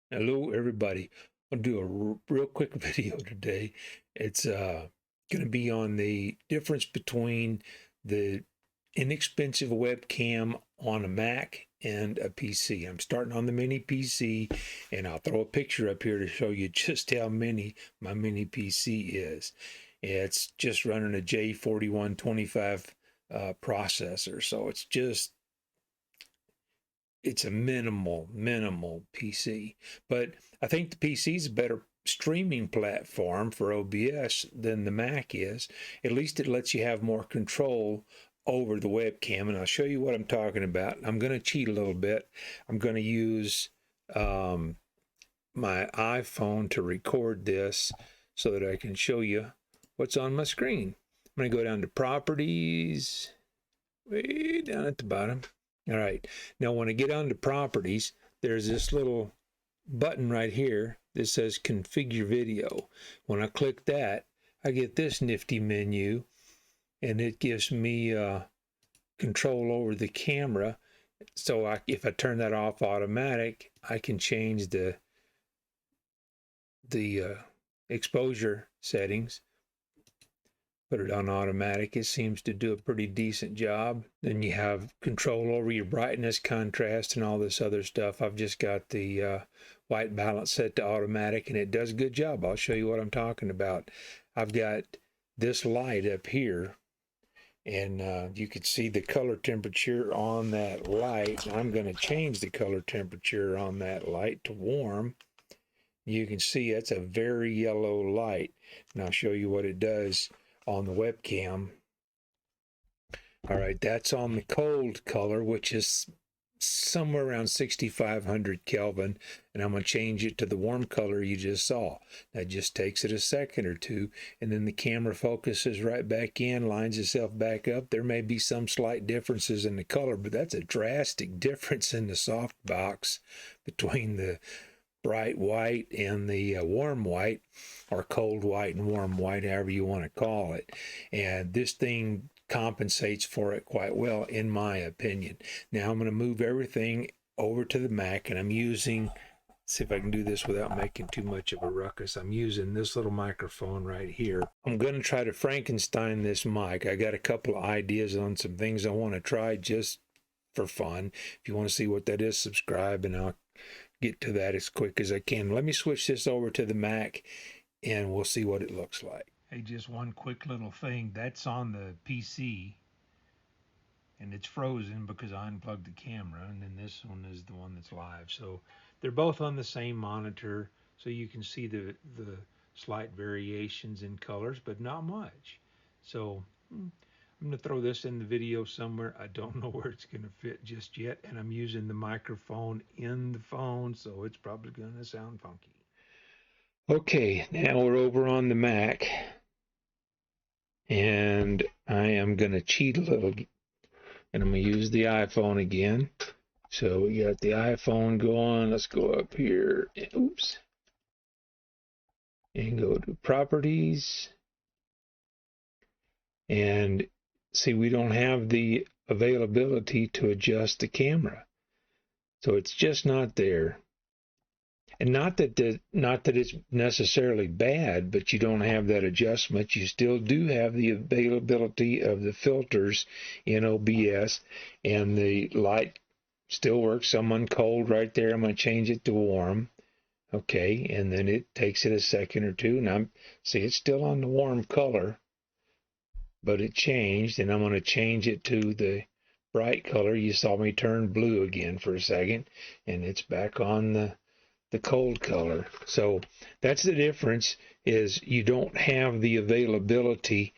Hello, everybody. I'll do a real quick video today. It's going to be on the difference between the inexpensive webcam on a Mac and a PC. I'm starting on the mini PC, and I'll throw a picture up here to show you just how mini my mini PC is. It's just running a J4125 processor, so it's a minimal PC. But I think the PC is a better streaming platform for OBS than the Mac is. At least it lets you have more control over the webcam, and I'll show you what I'm talking about. I'm going to cheat a little bit. I'm going to use my iPhone to record this so that I can show you what's on my screen. I'm going to go down to Properties, way down at the bottom. All right, now when I get onto Properties, there's this little button right here that says Configure Video. When I click that, I get this nifty menu, and it gives me control over the camera. So if I turn that off automatic, I can change the exposure settings. Put it on automatic. It seems to do a pretty decent job. Then you have control over your brightness, contrast, and all this other stuff. I've just got the white balance set to automatic, and it does a good job. I'll show you what I'm talking about. I've got this light up here, and you can see the color temperature on that light. I'm going to change the color temperature on that light to warm. You can see it's a very yellow light, and I'll show you what it does on the webcam. All right, that's on the cold color, which is somewhere around 6500 Kelvin, and I'm going to change it to the warm color you just saw. That just takes it a second or two, and then the camera focuses right back in, lines itself back up. There may be some slight differences in the color, but that's a drastic difference in the softbox between the bright white and the warm white, or cold white and warm white, however you want to call it. And this thing compensates for it quite well, in my opinion. Now I'm going to move everything over to the Mac, and I'm using, see if I can do this without making too much of a ruckus. I'm using this little microphone right here. I'm going to try to Frankenstein this mic. I got a couple of ideas on some things I want to try just for fun. If you want to see what that is, subscribe, and I'll get to that as quick as I can. Let me switch this over to the Mac, and we'll see what it looks like. Hey, just one quick little thing. That's on the PC, and it's frozen because I unplugged the camera, and then this one is the one that's live. So they're both on the same monitor, so you can see the slight variations in colors, but not much. So I'm going to throw this in the video somewhere. I don't know where it's going to fit just yet, and I'm using the microphone in the phone, so it's probably going to sound funky. Okay, now we're over on the Mac, and I am going to cheat a little, and I'm going to use the iPhone again. So we got the iPhone going. Let's go up here, oops, and go to Properties, and see, we don't have the availability to adjust the camera, so it's just not there. And not that it's necessarily bad, but you don't have that adjustment. You still do have the availability of the filters in OBS, and the light still works. Someone cold right there. I'm going to change it to warm. Okay, and then it takes it a second or two, and see, it's still on the warm color, but it changed, and I'm going to change it to the bright color. You saw me turn blue again for a second, and it's back on the cold color. So that's the difference, is you don't have the availability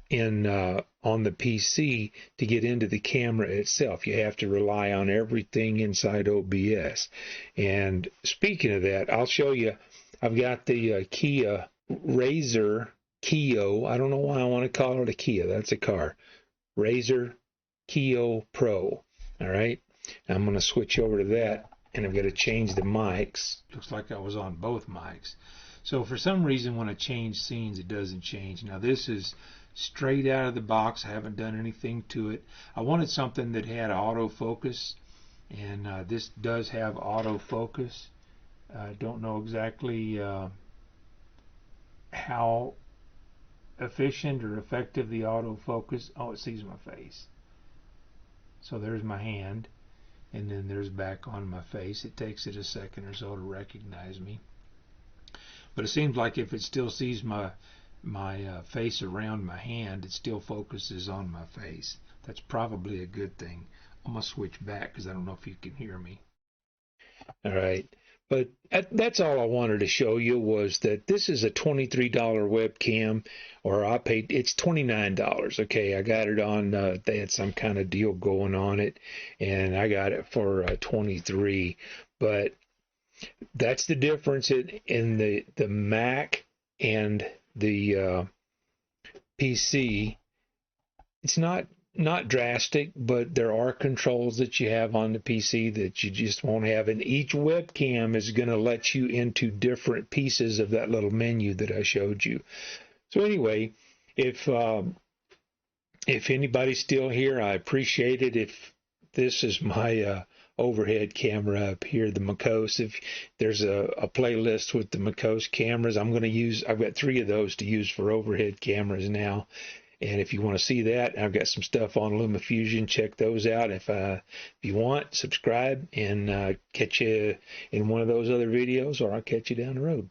in on the PC to get into the camera itself. You have to rely on everything inside OBS. And speaking of that, I'll show you. I've got the Kia Razor Keo. I don't know why I want to call it a Kia. That's a car. Razor Keo Pro. All right. I'm going to switch over to that, and I've got to change the mics. Looks like I was on both mics. So for some reason, when I change scenes, it doesn't change. Now this is straight out of the box. I haven't done anything to it. I wanted something that had autofocus, and this does have autofocus. I don't know exactly how efficient or effective the autofocus. Oh, it sees my face. So there's my hand, and then there's back on my face. It takes it a second or so to recognize me. But it seems like if it still sees my face around my hand, it still focuses on my face. That's probably a good thing. I'm going to switch back because I don't know if you can hear me. All right. But that's all I wanted to show you, was that this is a $23 webcam, or I paid, it's $29. Okay, I got it on, they had some kind of deal going on it, and I got it for $23. But that's the difference in the Mac and the PC. It's not drastic, but there are controls that you have on the PC that you just won't have, and each webcam is going to let you into different pieces of that little menu that I showed you. So anyway, if anybody's still here, I appreciate it. If this is my overhead camera up here, the Mokose, if there's a playlist with the Mokose cameras, I've got 3 of those to use for overhead cameras now. And if you want to see that, I've got some stuff on LumaFusion. Check those out. If you want, subscribe, and catch you in one of those other videos, or I'll catch you down the road.